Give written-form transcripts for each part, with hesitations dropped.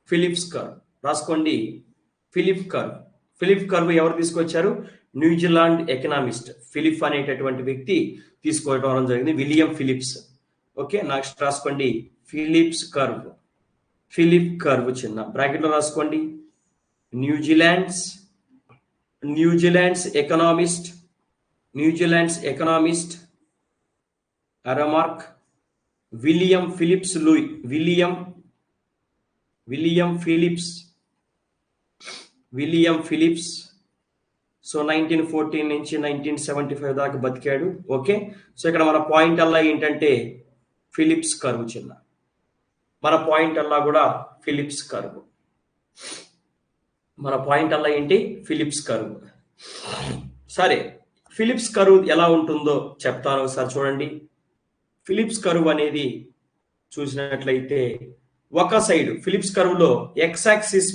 Philips curve రాసుకోండి. Phillip curve ఎవరు తీసుకొచ్చారు? న్యూజిలాండ్ ఎకనామిస్ట్ ఫిలిప్ అనేటటువంటి వ్యక్తి తీసుకోవడం జరిగింది, విలియం ఫిలిప్స్. ఓకే, నెక్స్ట్ రాసుకోండి ఫిలిప్ కర్వ్ చిన్న బ్రాకెట్ లో రాసుకోండి. న్యూజిలాండ్స్ ఎకనామిస్ట్ అరమార్క్ విలియం ఫిలిప్స్. సో 1914 నుంచి 1975 దాకా బతికాడు. ఓకే, సో ఇక్కడ మన పాయింట్ అల్లా ఏంటంటే ఫిలిప్స్ కర్వ్ చిన్న, మన పాయింట్ అల్లా కూడా ఫిలిప్స్ కర్వ్. మన పాయింట్ అల్లా ఏంటి? Phillips curve. సరే, ఫిలిప్స్ కర్వ్ ఎలా ఉంటుందో చెప్తాను ఒకసారి చూడండి. ఫిలిప్స్ కర్వ్ అనేది చూసినట్లయితే ఒక సైడ్ ఫిలిప్స్ కర్వ్ లో ఎక్స్ యాక్సిస్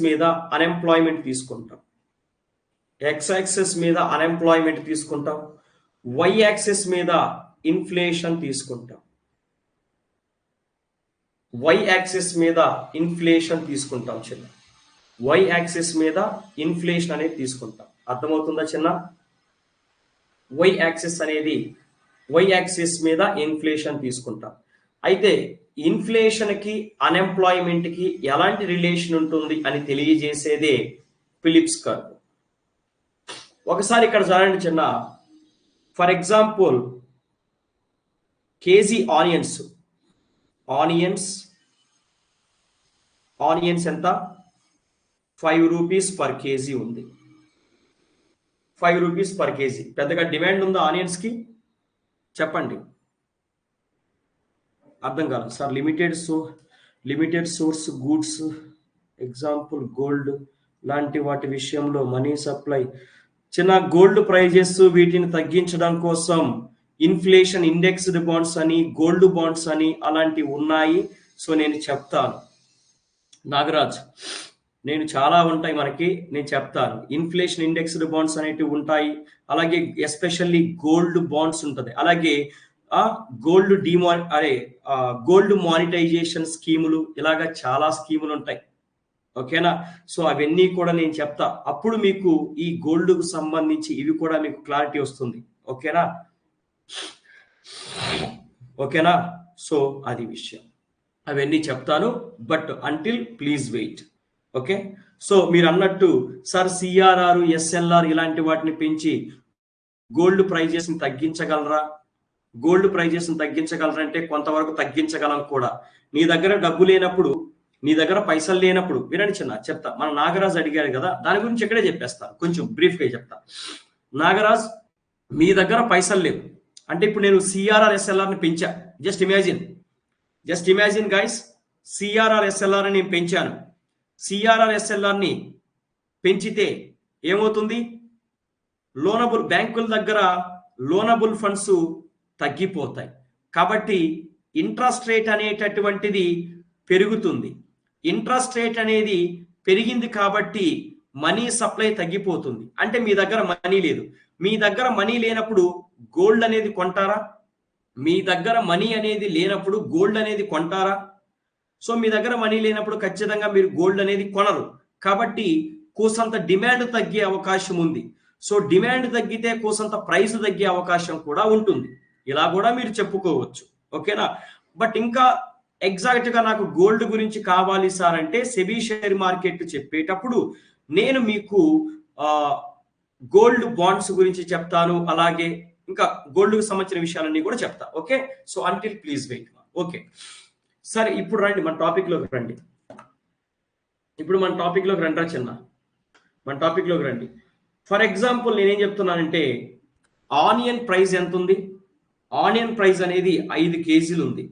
మీద అన్ఎంప్లాయ్మెంట్ తీసుకుంటాం. వై యాక్సిస్ మీద ఇన్ఫ్లేషన్ తీసుకుంటాం. వై యాక్సిస్ మీద ఇన్ఫ్లేషన్ అనేది తీసుకుంటాం. అర్థమవుతుందా చిన్న? వై యాక్సిస్ మీద ఇన్ఫ్లేషన్ తీసుకుంటాం. అయితే ఇన్ఫ్లేషన్ కి అన్ఎంప్లాయ్మెంట్ కి ఎలాంటి రిలేషన్ ఉంటుంది అని తెలియజేసేదే ఫిలిప్స్ కర్వ్. ఒకసారి ఇక్కడ చూడండి చిన్న, ఫర్ ఎగ్జాంపుల్ కేజీ ఆనియన్స్ ఎంత? 5 రూపీస్ పర్ కేజీ ఉంది. 5 రూపీస్ పర్ కేజీ. పెద్దగా డిమాండ్ ఉందా ఆనియన్స్ కి? చెప్పండి. అర్థం కాదు sir. Limited source goods, example gold లాంటి వాటి విషయంలో మనీ సప్లై చిన్న గోల్డ్ ప్రైజెస్ వీటిని తగ్గించడం కోసం ఇన్ఫ్లేషన్ ఇండెక్స్డ్ బాండ్స్ అని, గోల్డ్ బాండ్స్ అని అలాంటివి ఉన్నాయి. సో నేను చెప్తాను నాగరాజ్, నేను చాలా ఉంటాయి మనకి, నేను చెప్తాను. ఇన్ఫ్లేషన్ ఇండెక్స్డ్ బాండ్స్ అనేటివి ఉంటాయి, అలాగే ఎస్పెషల్లీ గోల్డ్ బాండ్స్ ఉంటుంది, అలాగే గోల్డ్ మానిటైజేషన్ స్కీములు, ఇలాగా చాలా స్కీములు ఉంటాయి. ఓకేనా? సో అవన్నీ కూడా నేను చెప్తా, అప్పుడు మీకు ఈ గోల్డ్ కు సంబంధించి ఇవి కూడా మీకు క్లారిటీ వస్తుంది. ఓకేనా? సో అది విషయం, అవన్నీ చెప్తాను. But until please wait. Okay, so మీరు అన్నట్టు సార్ సిఆర్ఆర్, ఎస్ఎల్ఆర్ ఇలాంటి వాటిని పెంచి గోల్డ్ ప్రైజెస్ ని తగ్గించగలరా? అంటే కొంతవరకు తగ్గించగలం కూడా. నీ దగ్గర డబ్బు లేనప్పుడు, నీ దగ్గర పైసలు లేనప్పుడు, వినండి చిన్న చెప్తా. మన నాగరాజ్ అడిగారు కదా, దాని గురించి ఇక్కడే చెప్పేస్తాను, కొంచెం బ్రీఫ్ గా చెప్తా. నాగరాజ్, మీ దగ్గర పైసలు లేవు అంటే ఇప్పుడు నేను సిఆర్ఆర్ ఎస్ఎల్ఆర్ ని పెంచా. Just imagine guys, CRR SLR నేను పెంచాను. సిఆర్ఆర్ ఎస్ఎల్ఆర్ ని పెంచితే ఏమవుతుంది? బ్యాంకుల దగ్గర లోనబుల్ ఫండ్స్ తగ్గిపోతాయి. కాబట్టి ఇంట్రెస్ట్ రేట్ అనేటటువంటిది పెరుగుతుంది. ఇంట్రెస్ట్ రేట్ అనేది పెరిగింది కాబట్టి మనీ సప్లై తగ్గిపోతుంది. అంటే మీ దగ్గర మనీ లేదు. మీ దగ్గర మనీ లేనప్పుడు గోల్డ్ అనేది కొంటారా? మీ దగ్గర మనీ అనేది లేనప్పుడు గోల్డ్ అనేది కొంటారా? సో మీ దగ్గర మనీ లేనప్పుడు ఖచ్చితంగా మీరు గోల్డ్ అనేది కొనరు. కాబట్టి కోసంత డిమాండ్ తగ్గే అవకాశం ఉంది. సో డిమాండ్ తగ్గితే కోసంత ప్రైస్ తగ్గే అవకాశం కూడా ఉంటుంది. ఇలా కూడా మీరు చెప్పుకోవచ్చు. ఓకేనా? బట్ ఇంకా ఎగ్జాక్ట్ గా నాకు గోల్డ్ గురించి కావాలి సార్ అంటే సెబీ షేర్ మార్కెట్ చెప్పేటప్పుడు నేను మీకు గోల్డ్ బాండ్స్ గురించి చెప్తాను, అలాగే ఇంకా గోల్డ్ కు సంబంధించిన విషయాలన్నీ కూడా చెప్తా. Okay, so until please wait. Okay, సరే ఇప్పుడు రండి మన టాపిక్ లోకి రండి. రా చిన్న, మన టాపిక్ లోకి రండి. ఫర్ ఎగ్జాంపుల్ నేనేం చెప్తున్నానంటే ఆనియన్ ప్రైస్ ఎంత ఉంది? ఆనియన్ ప్రైస్ అనేది 5 కేజీలు ఉంది.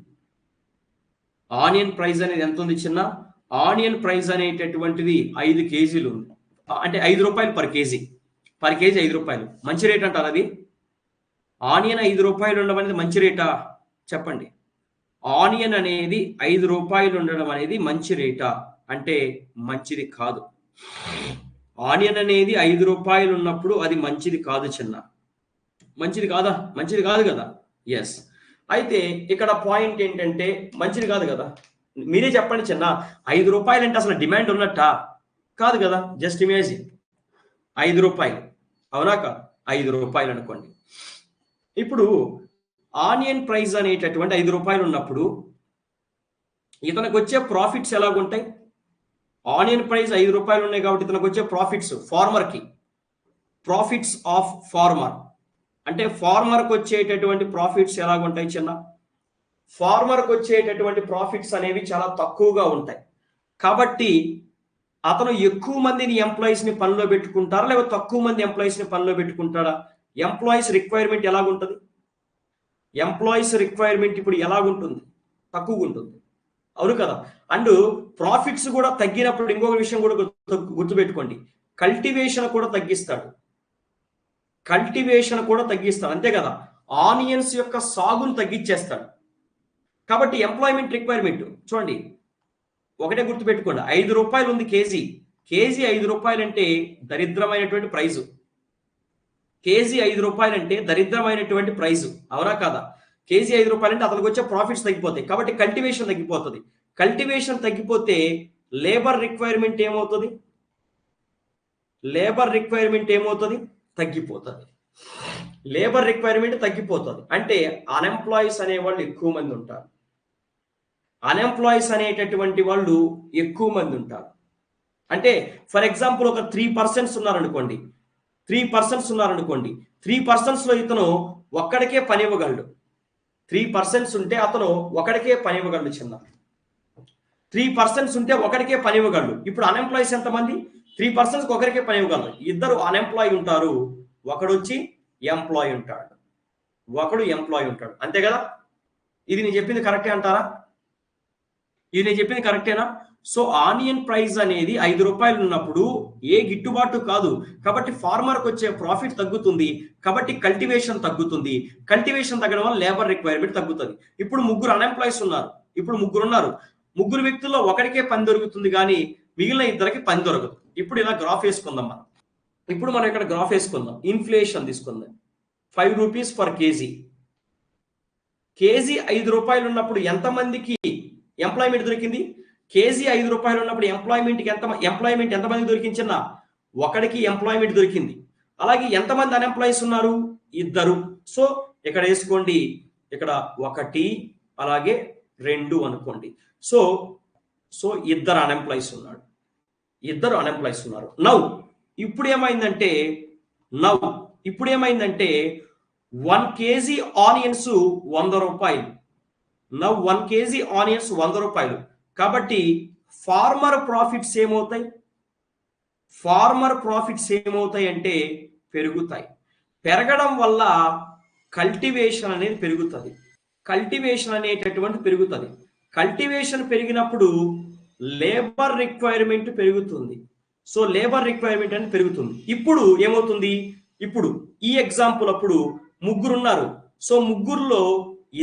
ఆనియన్ ప్రైస్ అనేది ఎంత ఉంది చిన్న? ఆనియన్ ప్రైస్ అనేటటువంటిది 5 కేజీలు ఉంది. అంటే 5 రూపాయలు పర్ కేజీ. 5 రూపాయలు మంచి రేట్ అంటారు అది? ఆనియన్ 5 రూపాయలు ఉండడం అనేది మంచి రేటా? చెప్పండి. ఆనియన్ అనేది 5 రూపాయలు ఉండడం అనేది మంచి రేటా అంటే మంచిది కాదు. ఆనియన్ అనేది 5 రూపాయలు ఉన్నప్పుడు అది మంచిది కాదు చిన్న. మంచిది కాదా? మంచిది కాదు కదా. ఎస్. అయితే ఇక్కడ పాయింట్ ఏంటంటే మంచిది కాదు కదా. మీరే చెప్పండి చిన్న, 5 రూపాయలు అంటే అసలు డిమాండ్ ఉన్నట్టా? కాదు కదా. జస్ట్ ఇమేజిన్ 5 రూపాయలు, అవునా కాదు? 5 రూపాయలు అనుకోండి. ఇప్పుడు ఆనియన్ ప్రైస్ అనేటటువంటి 5 రూపాయలు ఉన్నప్పుడు ఇతనికి వచ్చే ప్రాఫిట్స్ ఎలాగుంటాయి? ఆనియన్ ప్రైస్ 5 రూపాయలు ఉన్నాయి కాబట్టి ఇతనికి వచ్చే ప్రాఫిట్స్, ఫార్మర్కి ప్రాఫిట్స్ ఆఫ్ ఫార్మర్ అంటే ఫార్మర్కి వచ్చేటటువంటి ప్రాఫిట్స్ ఎలాగుంటాయి చిన్న? ఫార్మర్కి వచ్చేటటువంటి ప్రాఫిట్స్ అనేవి చాలా తక్కువగా ఉంటాయి. కాబట్టి అతను ఎక్కువ మందిని ఎంప్లాయీస్ని పనిలో పెట్టుకుంటారా లేకపోతే తక్కువ మంది ఎంప్లాయీస్ని పనిలో పెట్టుకుంటాడా? ఎంప్లాయీస్ రిక్వైర్మెంట్ ఎలాగుంటుంది? ఎంప్లాయీస్ రిక్వైర్మెంట్ ఇప్పుడు ఎలాగుంటుంది? తక్కువగా ఉంటుంది, అవును కదా. అండ్ ప్రాఫిట్స్ కూడా తగ్గినప్పుడు ఇంకొక విషయం కూడా గుర్తుపెట్టుకోండి, కల్టివేషన్ కూడా తగ్గిస్తాడు. కల్టివేషన్ కూడా తగ్గిస్తాడు, అంతే కదా. ఆనియన్స్ యొక్క సాగును తగ్గించేస్తాడు. కాబట్టి ఎంప్లాయ్మెంట్ రిక్వైర్మెంట్ చూడండి, ఒకటే గుర్తుపెట్టుకోండి, 5 రూపాయలు ఉంది కేజీ. కేజీ 5 రూపాయలు అంటే దరిద్రమైనటువంటి ప్రైజు. కేజీ 5 రూపాయలు అంటే దరిద్రమైనటువంటి ప్రైజు, అవునా కాదా? కేజీ 5 రూపాయలు అంటే అతనికి వచ్చే ప్రాఫిట్స్ తగ్గిపోతాయి. కాబట్టి కల్టివేషన్ తగ్గిపోతుంది. కల్టివేషన్ తగ్గిపోతే లేబర్ రిక్వైర్మెంట్ ఏమవుతుంది? లేబర్ రిక్వైర్మెంట్ ఏమవుతుంది? తగ్గిపోతుంది. లేబర్ రిక్వైర్మెంట్ తగ్గిపోతుంది అంటే అన్ఎంప్లాయీస్ అనేవాళ్ళు ఎక్కువ మంది ఉంటారు. అన్ఎంప్లాయీస్ అనేటటువంటి వాళ్ళు ఎక్కువ మంది ఉంటారు. అంటే ఫర్ ఎగ్జాంపుల్ ఒక 3% ఉన్నారనుకోండి, 3% లో ఇతను ఒక్కడికే పని ఇవ్వగలడు. 3% ఉంటే అతను ఒకడికే పని ఇవ్వగలడు చిన్న. 3% ఉంటే ఒకడికే పని ఇవ్వగలడు. ఇప్పుడు అన్ఎంప్లాయీస్ ఎంతమంది? 3% ఒకరికే పని ఇవ్వగలరు. ఇద్దరు అన్ఎంప్లాయీ ఉంటారు, ఒకడు వచ్చి ఎంప్లాయీ ఉంటాడు, ఒకడు ఎంప్లాయీ ఉంటాడు, అంతే కదా. ఇది నేను చెప్పింది కరెక్టే అంటారా? ఇది నేను చెప్పింది కరెక్టేనా? సో ఆనియన్ ప్రైస్ అనేది 5 రూపాయలు ఉన్నప్పుడు ఏ గిట్టుబాటు కాదు. కాబట్టి ఫార్మర్కి వచ్చే ప్రాఫిట్ తగ్గుతుంది. కాబట్టి కల్టివేషన్ తగ్గుతుంది. కల్టివేషన్ తగ్గడం వల్ల లేబర్ రిక్వైర్మెంట్ తగ్గుతుంది. ఇప్పుడు ముగ్గురు అన్ఎంప్లాయీస్ ఉన్నారు. ఇప్పుడు ముగ్గురు ఉన్నారు. ముగ్గురు వ్యక్తుల్లో ఒకరికే పని దొరుకుతుంది కానీ మిగిలిన ఇద్దరికి పని దొరకదు. ఇప్పుడు ఇలా గ్రాఫ్ వేసుకుందాం మనం. ఇప్పుడు మనం ఇక్కడ గ్రాఫ్ వేసుకుందాం. ఇన్ఫ్లేషన్ తీసుకుందాం. 5 రూపీస్ ఫర్ కేజీ. కేజీ 5 రూపాయలు ఉన్నప్పుడు ఎంతమందికి ఎంప్లాయ్మెంట్ దొరికింది? కేజీ 5 రూపాయలు ఉన్నప్పుడు ఎంప్లాయ్మెంట్ ఎంతమందికి దొరికించినా ఒకడికి ఎంప్లాయ్మెంట్ దొరికింది. అలాగే ఎంతమంది అన్ఎంప్లాయీస్ ఉన్నారు? ఇద్దరు. సో ఇక్కడ వేసుకోండి, ఇక్కడ 1 అలాగే 2 అనుకోండి. సో ఇద్దరు అన్ఎంప్లాయీస్ ఉన్నారు. నౌ ఇప్పుడు ఏమైందంటే 1 కేజీ ఆనియన్స్ 100 రూపాయలు. నౌ 1 కేజీ ఆనియన్స్ 100 రూపాయలు. కాబట్టి ఫార్మర్ ప్రాఫిట్స్ ఏమవుతాయి అంటే పెరుగుతాయి. పెరగడం వల్ల కల్టివేషన్ అనేది పెరుగుతుంది. కల్టివేషన్ అనేటటువంటి పెరుగుతుంది. కల్టివేషన్ పెరిగినప్పుడు లేబర్ రిక్వైర్మెంట్ పెరుగుతుంది. సో లేబర్ రిక్వైర్మెంట్ అనేది పెరుగుతుంది. ఇప్పుడు ఏమవుతుంది? ఇప్పుడు ఈ ఎగ్జాంపుల్ అప్పుడు ముగ్గురు ఉన్నారు. సో ముగ్గురులో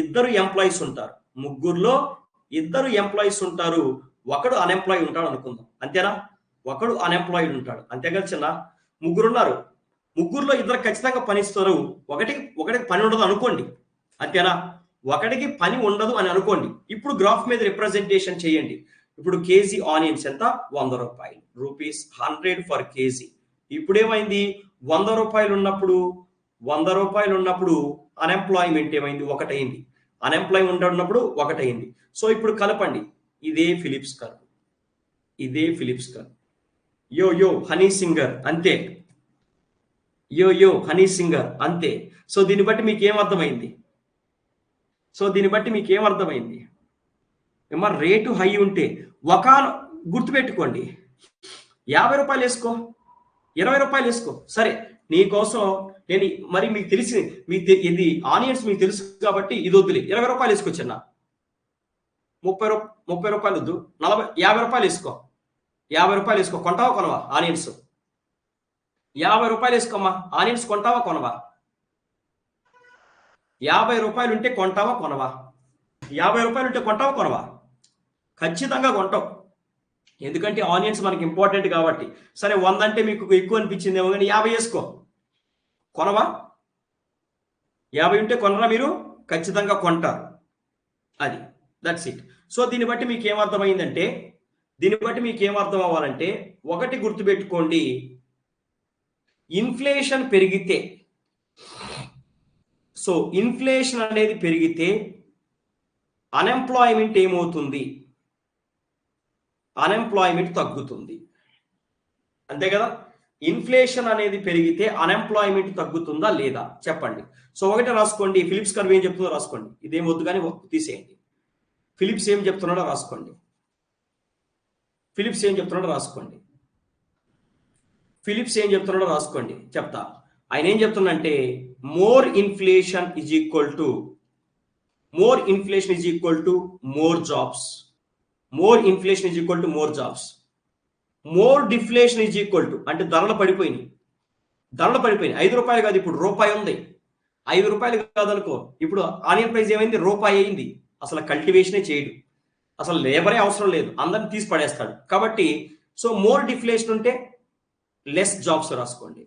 ఇద్దరు ఎంప్లాయీస్ ఉంటారు, ఒకడు అన్ఎంప్లాయీ ఉంటాడు అనుకుందాం, అంతేనా? ఒకడు అన్ఎంప్లాయిడ్ ఉంటాడు, అంతే కదా చిన్న. ముగ్గురు ఉన్నారు, ముగ్గురులో ఇద్దరు ఖచ్చితంగా పని ఇస్తారు, ఒకటికి పని ఉండదు అనుకోండి, అంతేనా? ఒకటికి పని ఉండదు అని అనుకోండి. ఇప్పుడు గ్రాఫ్ మీద రిప్రజెంటేషన్ చేయండి. ఇప్పుడు కేజీ ఆనియన్స్ ఎంత? 100 రూపాయలు, రూపీస్ 100 ఫర్ కేజీ. ఇప్పుడు ఏమైంది? 100 రూపాయలు ఉన్నప్పుడు అన్ఎంప్లాయ్మెంట్ ఏమైంది? 1 అయింది. అన్ఎంప్లాయ్మెంట్ ఉన్నప్పుడు 1 అయింది. సో ఇప్పుడు కలపండి, ఇదే ఫిలిప్స్ కర్వ్. యో హనీ సింగర్ అంతే. హనీ సింగర్ అంతే. సో దీన్ని బట్టి మీకు ఏమర్థమైంది? ఏమో రేటు హై ఉంటే గుర్తుపెట్టుకోండి, 50 రూపాయలు వేసుకో, 20 రూపాయలు వేసుకో, సరే నీకోసం నేను మరి మీకు తెలిసి ఇది ఆనియన్స్ మీకు తెలుసు కాబట్టి ఇది వద్దులే, 20 రూపాయలు వేసుకోవచ్చన్నా, 30 రూపాయలు వద్దు, 50 రూపాయలు వేసుకో, 50 రూపాయలు వేసుకో. కొంటావా కొనవా ఆనియన్స్? 50 రూపాయలు వేసుకోమ్మా. ఆనియన్స్ కొంటావా కొనవా? 50 రూపాయలు ఉంటే కొంటావా కొనవా? 50 రూపాయలు ఉంటే కొంటావా కొనవా? ఖచ్చితంగా కొంటావు, ఎందుకంటే ఆనియన్స్ మనకి ఇంపార్టెంట్ కాబట్టి. సరే 100 అంటే మీకు ఎక్కువ అనిపించిందేమో కానీ 50 వేసుకో, కొనవా? 50 ఉంటే కొనరా మీరు? ఖచ్చితంగా కొంటారు. అది దట్స్ ఇట్. సో దీన్ని బట్టి మీకు ఏమర్థమైందంటే, ఒకటి గుర్తుపెట్టుకోండి, ఇన్ఫ్లేషన్ పెరిగితే, సో ఇన్ఫ్లేషన్ అనేది పెరిగితే అన్ఎంప్లాయ్మెంట్ ఏమవుతుంది? అన్ఎంప్లాయ్మెంట్ తగ్గుతుంది. అంతే కదా? ఇన్ఫ్లేషన్ అనేది పెరిగితే అన్ఎంప్లాయ్మెంట్ తగ్గుతుందా లేదా చెప్పండి. సో ఒకటి రాసుకోండి, ఫిలిప్స్ కర్వ్ ఏం చెప్తుందో రాసుకోండి. ఇదేం వద్దు కానీ తీసేయండి. ఫిలిప్స్ ఏం చెప్తున్నాడో రాసుకోండి. ఫిలిప్స్ ఏం చెప్తున్నాడో రాసుకోండి, చెప్తా. ఆయన ఏం చెప్తుందంటే more inflation is equal to more jobs. More deflation is equal to, అంటే ధరలు పడిపోయినాయి. 5 రూపాయలు కాదు, ఇప్పుడు రూపాయి ఉంది. 5 రూపాయలు కాదనుకో, ఇప్పుడు ఆనియన్ ప్రైస్ ఏమైంది? రూపాయి అయింది. అసలు కల్టివేషనే చేయడు, అసలు లేబరే అవసరం లేదు, అందరిని తీసి పడేస్తాడు. కాబట్టి సో మోర్ డిఫ్లేషన్ ఉంటే లెస్ జాబ్స్ రాసుకోండి,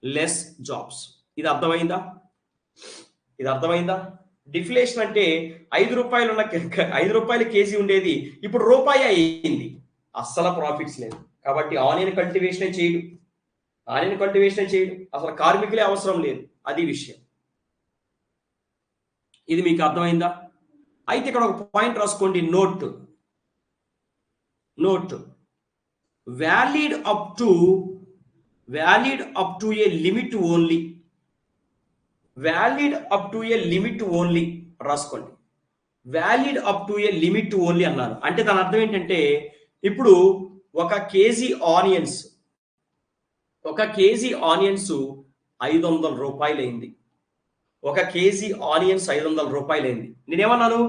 లెస్ జాబ్స్. ఇది అర్థమైందా? డిఫ్లేషన్ అంటే 5 రూపాయలు కేజీ ఉండేది ఇప్పుడు రూపాయి అయింది, అస్సలు ప్రాఫిట్స్ లేదు. కాబట్టి ఆనియన్ కల్టివేషన్ చేయడు, అసలు కార్మికులే అవసరం లేదు. అది విషయం. ఇది మీకు అర్థమైందా? అయితే ఇక్కడ ఒక పాయింట్ రాసుకోండి, note valid up to a limit only. రాసుకోండి. Valid up to a limit only అన్నారు. అంటే దాని అర్థం ఏంటంటే, ఇప్పుడు ఒక కేజీ ఆనియన్స్ 500 రూపాయలైంది. నేనేమన్నాను?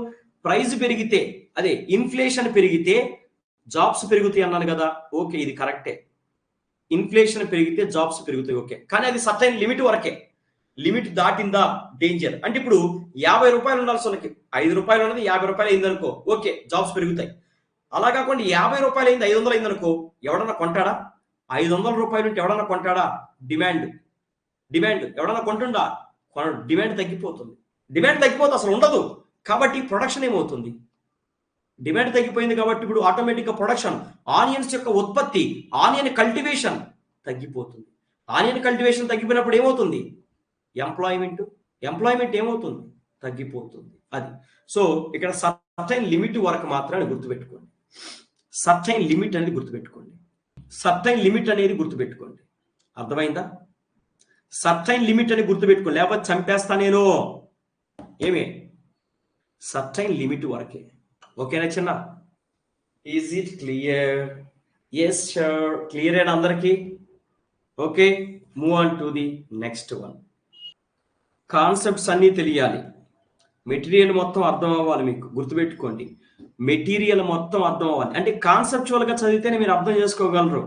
ప్రైస్ పెరిగితే, అదే ఇన్ఫ్లేషన్ పెరిగితే జాబ్స్ పెరుగుతాయి అన్నాను కదా. ఓకే, ఇది కరెక్టే. ఇన్ఫ్లేషన్ పెరిగితే జాబ్స్ పెరుగుతాయి, ఓకే. కానీ అది సర్టైన్ లిమిట్ వరకే. లిమిట్ దాటిందా డేంజర్. అంటే ఇప్పుడు 50 రూపాయలు ఉండాల్సి ఉన్నకి 5 రూపాయలు ఉన్నది 50 రూపాయలు అయింది అనుకో, ఓకే, జాబ్స్ పెరుగుతాయి. అలా కాకుండా 50 రూపాయలు అయింది 500 అయింది అనుకో, ఎవడన్నా కొంటాడా? 500 రూపాయలు ఉంటే ఎవడన్నా కొంటాడా? డిమాండ్ ఎవడన్నా కొంటుండా? డిమాండ్ తగ్గిపోతుంది, అసలు ఉండదు. కాబట్టి ప్రొడక్షన్ ఏమవుతుంది? డిమాండ్ తగ్గిపోయింది కాబట్టి ఇప్పుడు ఆటోమేటిక్గా ప్రొడక్షన్, ఆనియన్స్ యొక్క ఉత్పత్తి, ఆనియన్ కల్టివేషన్ తగ్గిపోతుంది. ఆనియన్ కల్టివేషన్ తగ్గిపోయినప్పుడు ఏమవుతుంది? ఎంప్లాయ్మెంట్ ఏమవుతుంది? తగ్గిపోతుంది. అది. సో ఇక్కడ సర్టైన్ లిమిట్ వరకు మాత్రమే గుర్తుపెట్టుకోండి. సర్టైన్ లిమిట్ అనేది గుర్తుపెట్టుకోండి. అర్థమైందా? సర్టైన్ లిమిట్ అని గుర్తుపెట్టుకోండి, లేకపోతే చంపేస్తా నేను. సర్టైన్ లిమిట్ వరకే. ఓకేనా చిన్న? Is it clear? Yes sure, clear అయిన అందరికీ? Okay, move on to the next one. Concepts అన్నీ తెలియాలి, మెటీరియల్ మొత్తం అర్థం అవ్వాలి. మీకు గుర్తుపెట్టుకోండి, మెటీరియల్ మొత్తం అర్థం అవ్వాలి. అంటే కాన్సెప్చువల్గా చదివితేనే మీరు అర్థం చేసుకోగలరు.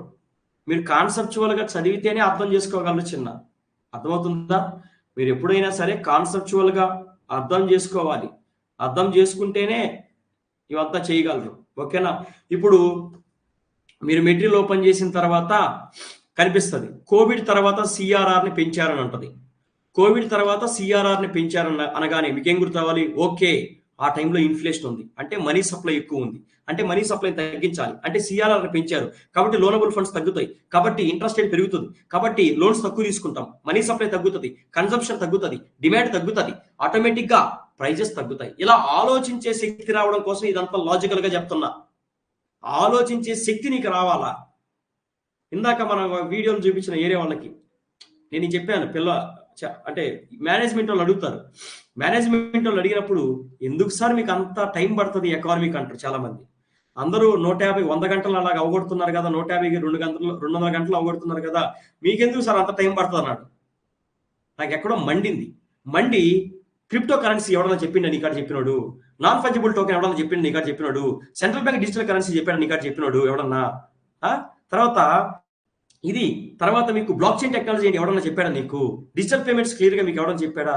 చిన్న. అర్థమవుతుందా? మీరు ఎప్పుడైనా సరే కాన్సెప్చువల్గా అర్థం చేసుకోవాలి. అర్థం చేసుకుంటేనే ఇవంతా చేయగలరు. ఓకేనా? ఇప్పుడు మీరు మెటీరియల్ ఓపెన్ చేసిన తర్వాత కనిపిస్తుంది, కోవిడ్ తర్వాత సిఆర్ఆర్ని పెంచారని ఉంటుంది. అనగానే మీకేం గుర్తు రావాలి? ఓకే, ఆ టైంలో ఇన్ఫ్లేషన్ ఉంది, అంటే మనీ సప్లై ఎక్కువ ఉంది, అంటే మనీ సప్లై తగ్గించాలి, అంటే సిఆర్ఆర్ పెంచారు కాబట్టి లోనబుల్ ఫండ్స్ తగ్గుతాయి, కాబట్టి ఇంట్రెస్ట్ రేట్ పెరుగుతుంది, కాబట్టి లోన్స్ తక్కువ తీసుకుంటాం, మనీ సప్లై తగ్గుతుంది, కన్సంప్షన్ తగ్గుతుంది, డిమాండ్ తగ్గుతుంది, ఆటోమేటిక్ గా ప్రైజెస్ తగ్గుతాయి. ఇలా ఆలోచించే శక్తి రావడం కోసం ఇదంతా లాజికల్ గా చెప్తున్నా. ఆలోచించే శక్తి నీకు రావాలా? ఇందాక మన వీడియోలు చూపించిన ఏరియా వాళ్ళకి నేను చెప్పాను, అంటే మేనేజ్మెంట్ వాళ్ళు అడుగుతారు. మేనేజ్మెంట్ వాళ్ళు అడిగినప్పుడు, ఎందుకు సార్ మీకు అంత టైం పడుతుంది ఎకానమీకి అంటారు చాలా మంది. అందరూ 150 100 గంటలు అలాగ అవగొడుతున్నారు కదా, 150 200 గంటలు అవగొడుతున్నారు కదా, మీకెందుకు సార్ అంత టైం పడుతుంది అన్నాడు. నాకు ఎక్కడో మండి క్రిప్టో కరెన్సీ ఎవడన్నా చెప్పిండు నీకాడ చెప్పినాడు, నాన్ ఫంజిబుల్ టోకెన్ ఎవడన్నా చెప్పిండు నీకాడ చెప్పినాడు, సెంట్రల్ బ్యాంక్ డిజిటల్ కరెన్సీ చెప్పాడు నీకాడ చెప్పినాడు ఎవడన్నా, తర్వాత మీకు బ్లాక్ చైన్ టెక్నాలజీ ఏంటి ఎవడన్నా చెప్పాడా, నీకు డిజిటల్ పేమెంట్స్ క్లియర్ గా మీకు ఎవడన్నా చెప్పాడా?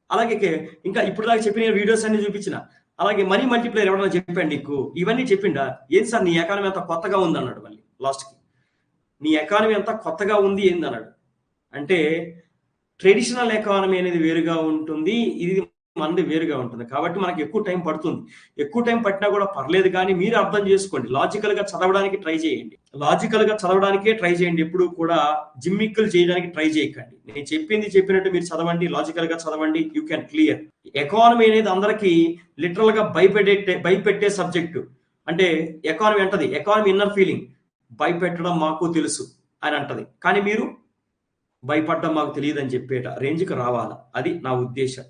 అలాగే ఇంకా ఇప్పుడు దాకా చెప్పిన వీడియోస్ అన్ని చూపించిన, అలాగే మనీ మల్టీప్లేయర్ ఎవడన్నా చెప్పాడు నీకు? ఇవన్నీ చెప్పిండా? ఏం సార్ నీ ఎకానమీ అంతా కొత్తగా ఉంది అన్నాడు. మళ్ళీ లాస్ట్ కి నీ ఎకానమీ అంతా కొత్తగా ఉంది ఏంది అన్నాడు. అంటే ట్రెడిషనల్ ఎకానమీ అనేది వేరుగా ఉంటుంది, ఇది మనది వేరుగా ఉంటుంది. కాబట్టి మనకి ఎక్కువ టైం పడుతుంది. ఎక్కువ టైం పట్టినా కూడా పర్లేదు కానీ మీరు అర్థం చేసుకోండి. లాజికల్‌గా చదవడానికి ట్రై చేయండి. లాజికల్‌గా చదవడానికే ట్రై చేయండి. ఎప్పుడు కూడా జిమ్మిక్కులు చేయడానికి ట్రై చేయకండి. నేను చెప్పినట్టు మీరు చదవండి. లాజికల్‌గా చదవండి. You can clear. ఎకానమీ అనేది అందరికీ లిటరల్‌గా భయపెట్టే సబ్జెక్టు. అంటే ఎకానమీ అంటది. Economy inner feeling. భయపెట్టడం మాకు తెలుసు అని అంటది. కానీ మీరు భయపడడం మాకు తెలియదని చెప్పేట రేంజ్‌కి రావాలా. అది నా ఉద్దేశం.